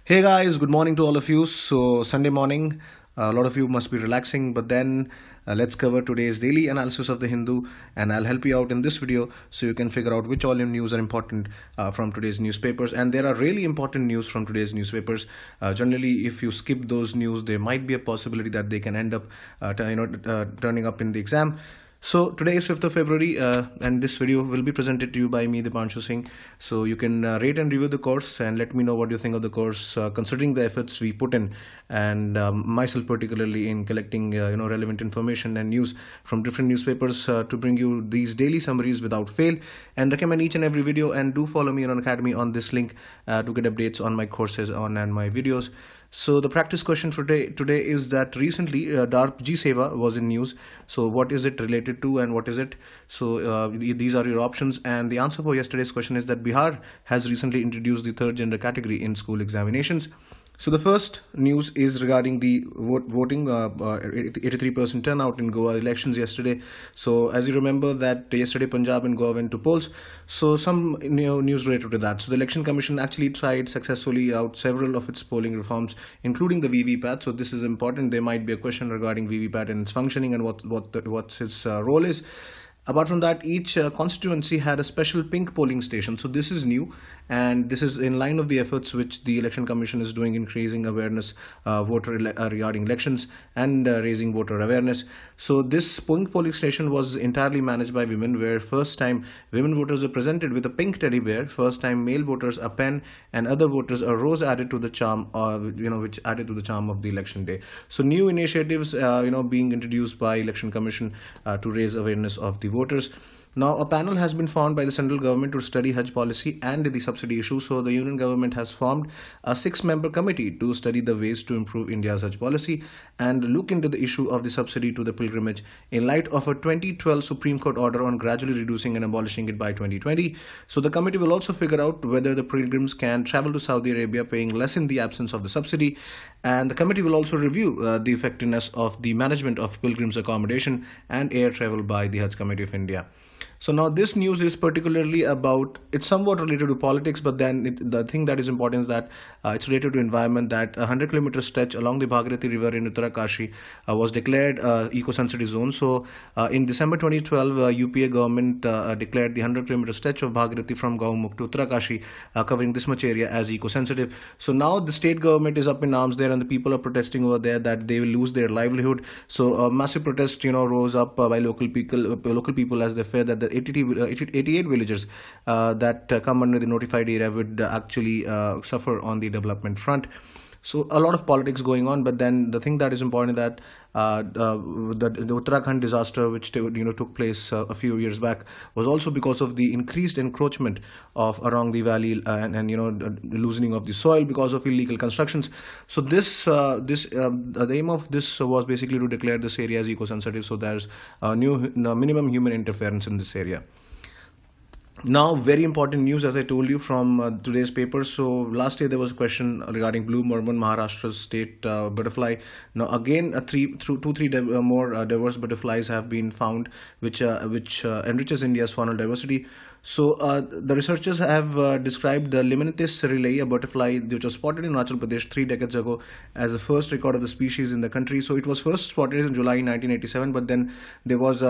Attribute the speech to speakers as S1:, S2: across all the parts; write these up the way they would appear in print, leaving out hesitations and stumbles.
S1: Hey guys, good morning to all of you. So, Sunday morning, a lot of you must be relaxing, but then let's cover today's daily analysis of the Hindu, and I'll help you out in this video so you can figure out which all your news are important from today's newspapers. And there are really important news from today's newspapers. Generally, if you skip those news, there might be a possibility that they can end up turning up in the exam. So today is 5th of February and this video will be presented to you by me, Dipanshu Singh. So you can rate and review the course and let me know what you think of the course considering the efforts we put in, and myself particularly in collecting relevant information and news from different newspapers to bring you these daily summaries without fail, and recommend each and every video. And do follow me on Academy on this link to get updates on my courses and my videos. So the practice question for today is that recently DARP G Seva was in news. So what is it related to and what is it? So these are your options, and the answer for yesterday's question is that Bihar has recently introduced the third gender category in school examinations. So the first news is regarding the voting, 83% turnout in Goa elections yesterday. So as you remember that yesterday Punjab and Goa went to polls. So some news related to that. So the Election Commission actually tried successfully out several of its polling reforms, including the VVPAT. So this is important. There might be a question regarding VVPAT and its functioning and what its role is. Apart from that, each constituency had a special pink polling station. So this is new, and this is in line of the efforts which the Election Commission is doing, increasing awareness regarding elections and raising voter awareness. So this pink polling station was entirely managed by women, where first time women voters are presented with a pink teddy bear, first time male voters a pen, and other voters a rose added to the charm, which added to the charm of the election day. So new initiatives, being introduced by Election Commission to raise awareness of the voters. Now, a panel has been formed by the central government to study Hajj policy and the subsidy issue. So, the union government has formed a 6-member committee to study the ways to improve India's Hajj policy and look into the issue of the subsidy to the pilgrimage in light of a 2012 Supreme Court order on gradually reducing and abolishing it by 2020. So, the committee will also figure out whether the pilgrims can travel to Saudi Arabia paying less in the absence of the subsidy. And the committee will also review the effectiveness of the management of pilgrims' accommodation and air travel by the Hajj Committee of India. So now this news is particularly about, it's somewhat related to politics, but then the thing that is important is that it's related to environment, that a 100-kilometer stretch along the Bhagirathi River in Uttarakanshi was declared eco-sensitive zone. So in December 2012, UPA government declared the 100-kilometer stretch of Bhagirathi from Gaumukh to Uttarakanshi, covering this much area as eco-sensitive. So now the state government is up in arms there, and the people are protesting over there that they will lose their livelihood. So a massive protest, rose up by local people as they fear that the 88 villages that come under the notified area would actually suffer on the development front. So a lot of politics going on, but then the thing that is important is that the Uttarakhand disaster, which took place a few years back, was also because of the increased encroachment of around the valley and loosening of the soil because of illegal constructions. So the aim of this was basically to declare this area as eco-sensitive. So there's minimum human interference in this area. Now, very important news, as I told you, from today's paper. So last year there was a question regarding blue mormon, Maharashtra's state butterfly. Now again, three more diverse butterflies have been found, which enriches India's faunal diversity. So the researchers have described the Limnatis relay, a butterfly which was spotted in Arunachal Pradesh 3 decades ago, as the first record of the species in the country. So it was first spotted in July 1987, but then there was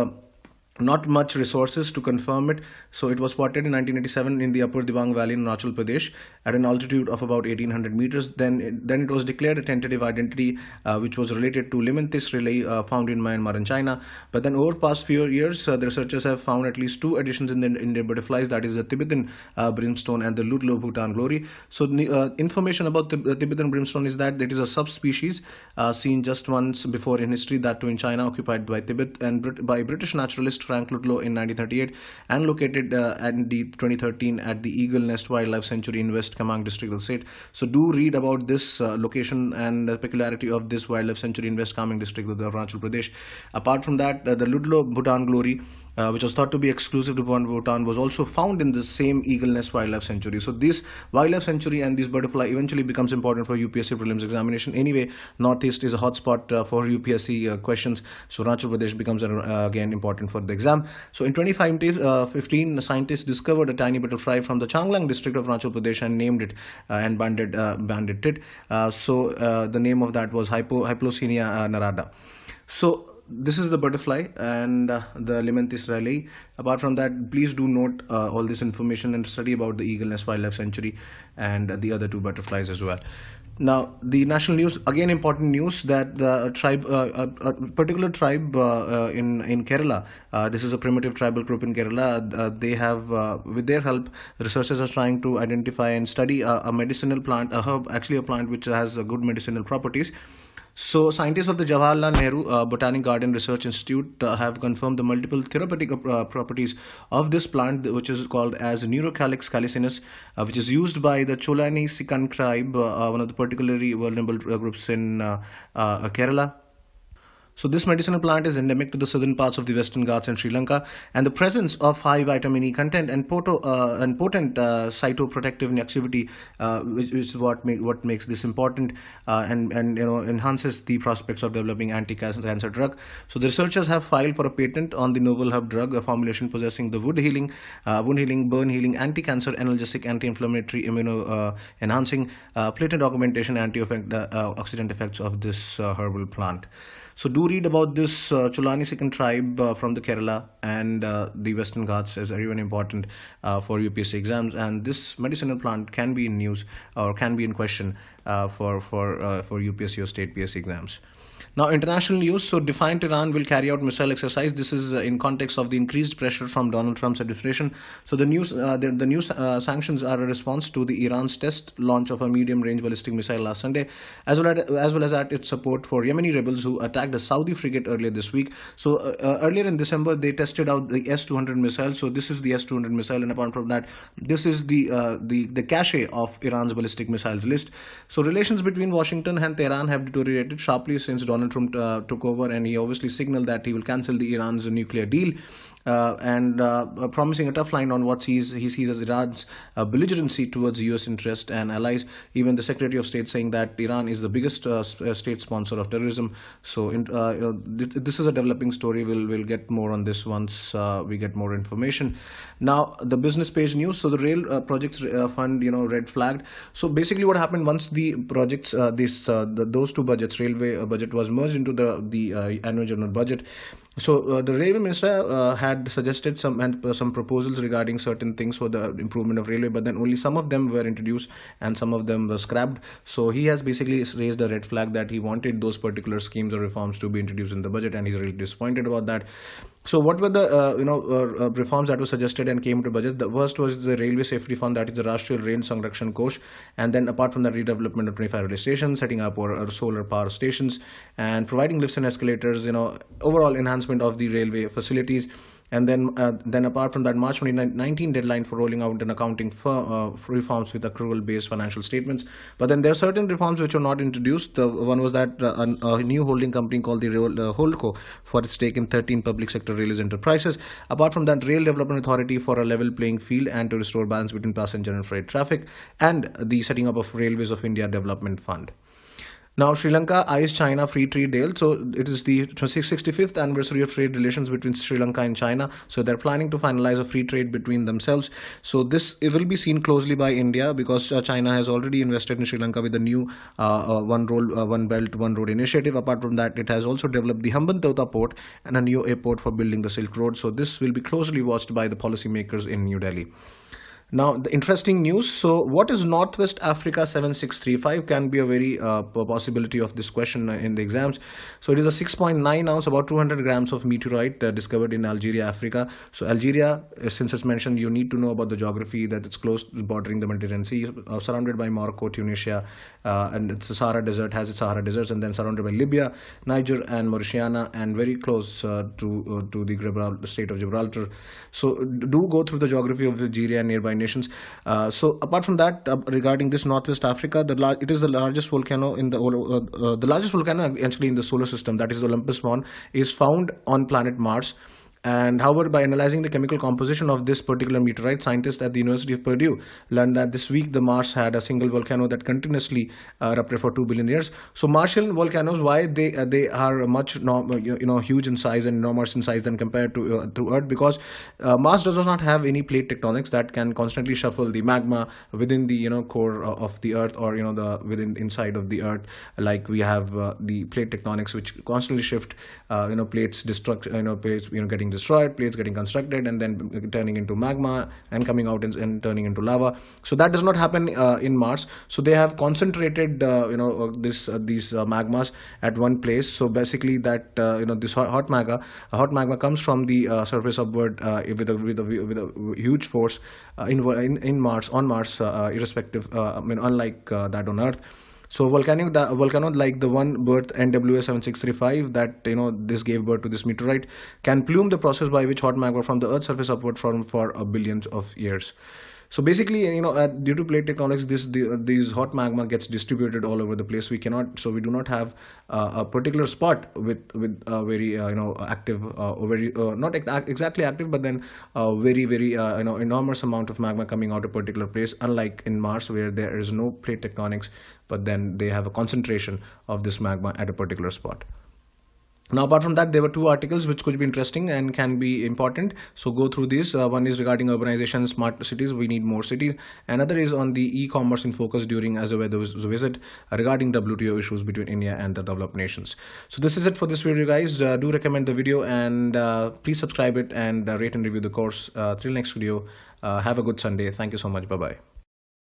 S1: not much resources to confirm it. So it was spotted in 1987 in the upper Dibang Valley in Arunachal Pradesh at an altitude of about 1800 meters. Then it was declared a tentative identity which was related to Limnatis relay found in Myanmar and China. But then over the past few years, the researchers have found at least 2 additions in their butterflies, that is the Tibetan brimstone and the Ludlow Bhutan glory. So information about the Tibetan brimstone is that it is a subspecies seen just once before in history, that too in China, occupied by Tibet and by British naturalist Frank Ludlow in 1938, and located at the 2013 at the Eagle Nest Wildlife Sanctuary in West Kamang district of the state. So do read about this location and the peculiarity of this wildlife sanctuary in West Kamang district of the Arunachal Pradesh. Apart from that, the Ludlow Bhutan glory which was thought to be exclusive to Bhutan, was also found in the same Eagle Nest Wildlife Sanctuary. So this wildlife sanctuary and this butterfly eventually becomes important for UPSC prelims examination. Anyway, Northeast is a hotspot for UPSC questions, so Arunachal Pradesh becomes again important for the exam. So in 2015, scientists discovered a tiny butterfly from the Changlang district of Arunachal Pradesh and named it and banded it. The name of that was Hyplocenia narada. So this is the butterfly and the Limentis raleigh. Apart from that, please do note all this information and study about the Eagle Nest Wildlife Sanctuary and the other two butterflies as well. Now, the national news, again important news, that a particular tribe in Kerala, this is a primitive tribal group in Kerala, they have, with their help, researchers are trying to identify and study a medicinal plant, a herb, actually a plant which has good medicinal properties. So, scientists of the Jawaharlal Nehru Botanic Garden Research Institute have confirmed the multiple therapeutic properties of this plant, which is called as Neurocalyx calicinus, which is used by the Cholani Sikan tribe, one of the particularly vulnerable groups in Kerala. So this medicinal plant is endemic to the southern parts of the Western Ghats and Sri Lanka, and the presence of high vitamin E content and potent cytoprotective activity, which is what makes this important and enhances the prospects of developing anti-cancer drug. So the researchers have filed for a patent on the novel herb drug, a formulation possessing the wound healing, burn healing, anti-cancer, analgesic, anti-inflammatory, enhancing, platelet augmentation, antioxidant effects of this herbal plant. So do read about this Cholani Sikan tribe from the Kerala and the Western Ghats is very important for UPSC exams, and this medicinal plant can be in news or can be in question for UPSC or state PSC exams. Now, international news. So, defiant Iran will carry out missile exercise. This is in context of the increased pressure from Donald Trump's administration. So, the new sanctions are a response to the Iran's test launch of a medium-range ballistic missile last Sunday, as well as at its support for Yemeni rebels who attacked a Saudi frigate earlier this week. So, earlier in December, they tested out the S-200 missile. So, this is the S-200 missile, and apart from that, this is the cache of Iran's ballistic missiles list. So, relations between Washington and Tehran have deteriorated sharply since Donald Trump took over, and he obviously signaled that he will cancel the Iran's nuclear deal, and promising a tough line on what he sees as Iran's belligerency towards U.S. interest and allies. Even the Secretary of State saying that Iran is the biggest state sponsor of terrorism. So this is a developing story. We'll get more on this once we get more information. Now, the business page news. So the rail projects fund, red flagged. So basically what happened once the projects, those two budgets, railway budget was merged into the annual general budget. So the railway minister had suggested some proposals regarding certain things for the improvement of railway, but then only some of them were introduced and some of them were scrapped. So he has basically raised a red flag that he wanted those particular schemes or reforms to be introduced in the budget, and he's really disappointed about that. So what were the reforms that were suggested and came to budget? The first was the Railway Safety Fund, that is the Rashtriya Rail Sanrakshan Kosh, and then apart from that, redevelopment of 25 railway stations, setting up solar power stations, and providing lifts and escalators. Overall enhancement of the railway facilities. And then apart from that, March 2019 deadline for rolling out an accounting reforms with accrual-based financial statements. But then there are certain reforms which were not introduced. One was that a new holding company called the Holdco for its stake in 13 public sector railways enterprises. Apart from that, Rail Development Authority for a level playing field and to restore balance between passenger and freight traffic, and the setting up of Railways of India Development Fund. Now, Sri Lanka eyes China free trade deal. So it is the 65th anniversary of trade relations between Sri Lanka and China. So they're planning to finalize a free trade between themselves. So it will be seen closely by India, because China has already invested in Sri Lanka with the new One Belt, One Road initiative. Apart from that, it has also developed the Hambantota port and a new airport for building the Silk Road. So this will be closely watched by the policymakers in New Delhi. Now, the interesting news. So, what is Northwest Africa 7635 can be a very possibility of this question in the exams. So, it is a 6.9 ounce, about 200 grams of meteorite discovered in Algeria, Africa. So, Algeria, since it's mentioned, you need to know about the geography, that it's close bordering the Mediterranean Sea, surrounded by Morocco, Tunisia, and it's the Sahara Desert, has its Sahara Deserts, and then surrounded by Libya, Niger, and Mauritania, and very close to the state of Gibraltar. So, do go through the geography of Algeria and nearby nations. So apart from that, regarding this Northwest Africa, it is the largest volcano in the largest volcano actually in the solar system, that is the Olympus Mons, is found on planet Mars. And however, by analyzing the chemical composition of this particular meteorite, scientists at the University of Purdue learned that this week the Mars had a single volcano that continuously erupted for 2 billion years. So Martian volcanoes, why they are much huge in size and enormous in size than compared to Earth, because Mars does not have any plate tectonics that can constantly shuffle the magma within the core of the Earth, or the within inside of the Earth, like we have the plate tectonics which constantly shift plates plates getting destroyed, plates getting constructed, and then turning into magma and coming out and turning into lava. So that does not happen in Mars. So they have concentrated these magmas at one place. So basically that this hot magma comes from the surface upward with a huge force in Mars, on Mars, irrespective unlike that on Earth. So volcano like the one birth NWA 7635 that this gave birth to this meteorite can plume the process by which hot magma from the Earth's surface upward for billions of years. So basically, due to plate tectonics, these hot magma gets distributed all over the place. We do not have a particular spot with very active, or very not exactly active, but then very enormous amount of magma coming out of a particular place. Unlike in Mars, where there is no plate tectonics, but then they have a concentration of this magma at a particular spot. Now, apart from that, there were two articles which could be interesting and can be important. So go through these. One is regarding urbanization, smart cities. We need more cities. Another is on the e-commerce in focus during Azevedo's visit regarding WTO issues between India and the developed nations. So this is it for this video, guys. Do recommend the video, and please subscribe it and rate and review the course. Till next video, have a good Sunday. Thank you so much. Bye-bye.